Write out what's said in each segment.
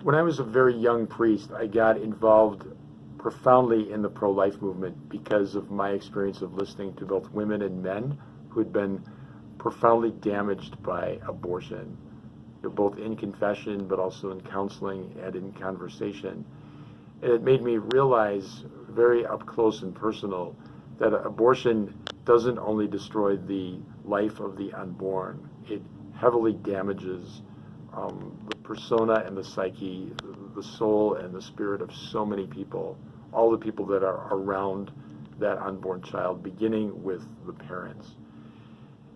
When I was a very young priest, I got involved profoundly in the pro-life movement because of my experience of listening to both women and men who had been profoundly damaged by abortion, both in confession but also in counseling and in conversation. And it made me realize very up close and personal that abortion doesn't only destroy the life of the unborn, it heavily damages the persona and the psyche, the soul and the spirit of so many people, all the people that are around that unborn child, beginning with the parents.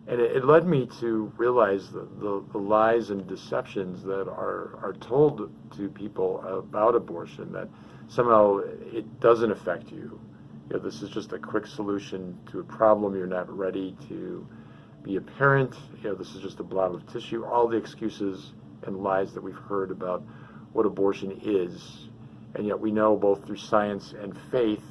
And it led me to realize the lies and deceptions that are told to people about abortion, that somehow it doesn't affect you. This is just a quick solution to a problem. You're not ready to be a parent. This is just a blob of tissue. All the excuses and lies that we've heard about what abortion is. And yet we know both through science and faith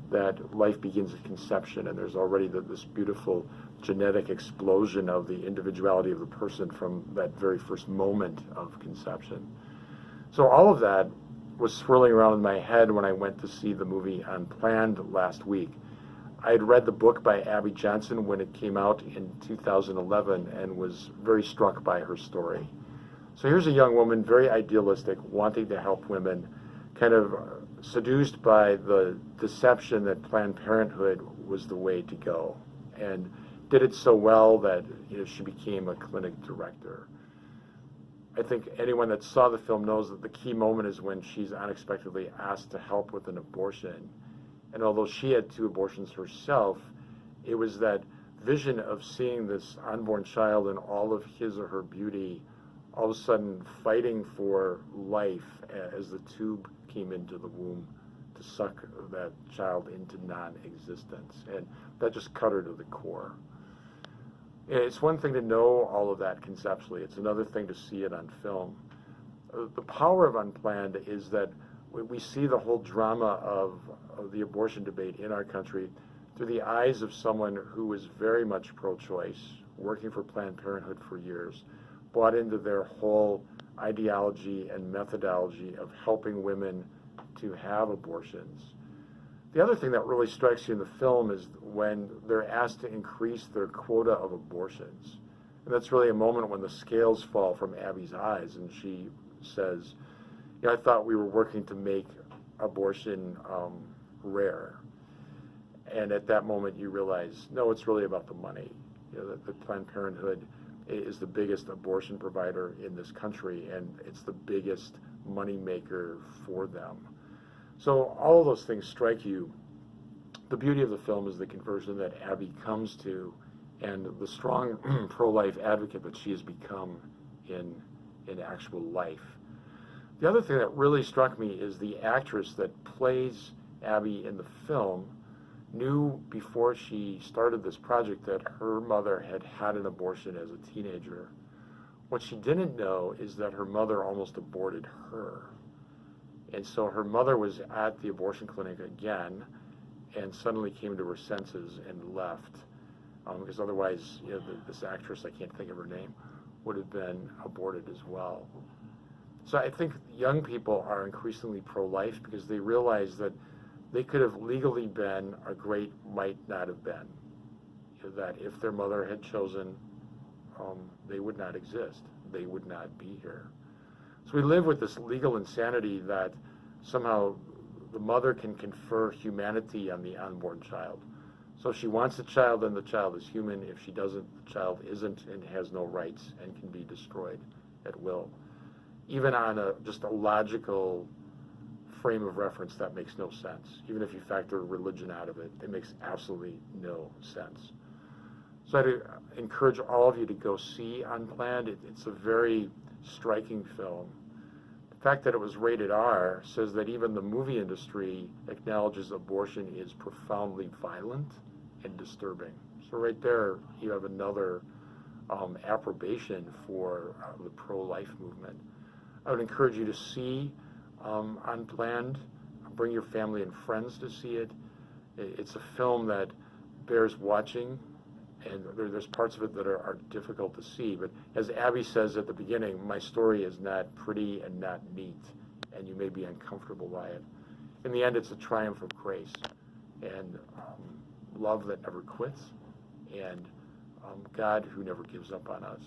that life begins at conception, and there's already this beautiful genetic explosion of the individuality of the person from that very first moment of conception. So all of that was swirling around in my head when I went to see the movie Unplanned last week. I had read the book by Abby Johnson when it came out in 2011 and was very struck by her story. So here's a young woman, very idealistic, wanting to help women, kind of seduced by the deception that Planned Parenthood was the way to go, and did it so well that she became a clinic director. I think anyone that saw the film knows that the key moment is when she's unexpectedly asked to help with an abortion. And although she had 2 abortions herself, it was that vision of seeing this unborn child in all of his or her beauty, all of a sudden fighting for life as the tube came into the womb to suck that child into non-existence. And that just cut her to the core. It's one thing to know all of that conceptually. It's another thing to see it on film. The power of Unplanned is that we see the whole drama of the abortion debate in our country through the eyes of someone who was very much pro-choice, working for Planned Parenthood for years, bought into their whole ideology and methodology of helping women to have abortions. The other thing that really strikes you in the film is when they're asked to increase their quota of abortions. And that's really a moment when the scales fall from Abby's eyes, and she says, I thought we were working to make abortion rare. And at that moment you realize, no, it's really about the money. That Planned Parenthood is the biggest abortion provider in this country, and it's the biggest money maker for them. So all of those things strike you. The beauty of the film is the conversion that Abby comes to and the strong pro-life advocate that she has become in actual life. The other thing that really struck me is the actress that plays Abby in the film knew before she started this project that her mother had had an abortion as a teenager. What she didn't know is that her mother almost aborted her. And so her mother was at the abortion clinic again and suddenly came to her senses and left. Because otherwise, this actress, I can't think of her name, would have been aborted as well. So I think young people are increasingly pro-life because they realize that they could have legally been a great might not have been. That if their mother had chosen, they would not exist. They would not be here. So we live with this legal insanity that somehow the mother can confer humanity on the unborn child. So if she wants a child, then the child is human. If she doesn't, the child isn't and has no rights and can be destroyed at will. Even on just a logical frame of reference, that makes no sense. Even if you factor religion out of it, it makes absolutely no sense. So I'd encourage all of you to go see Unplanned. It's a very striking film. The fact that it was rated R says that even the movie industry acknowledges abortion is profoundly violent and disturbing. So right there, you have another approbation for the pro-life movement. I would encourage you to see Unplanned. Bring your family and friends to see it. It's a film that bears watching, and there's parts of it that are difficult to see. But as Abby says at the beginning, my story is not pretty and not neat, and you may be uncomfortable by it. In the end, it's a triumph of grace and love that never quits, and God who never gives up on us.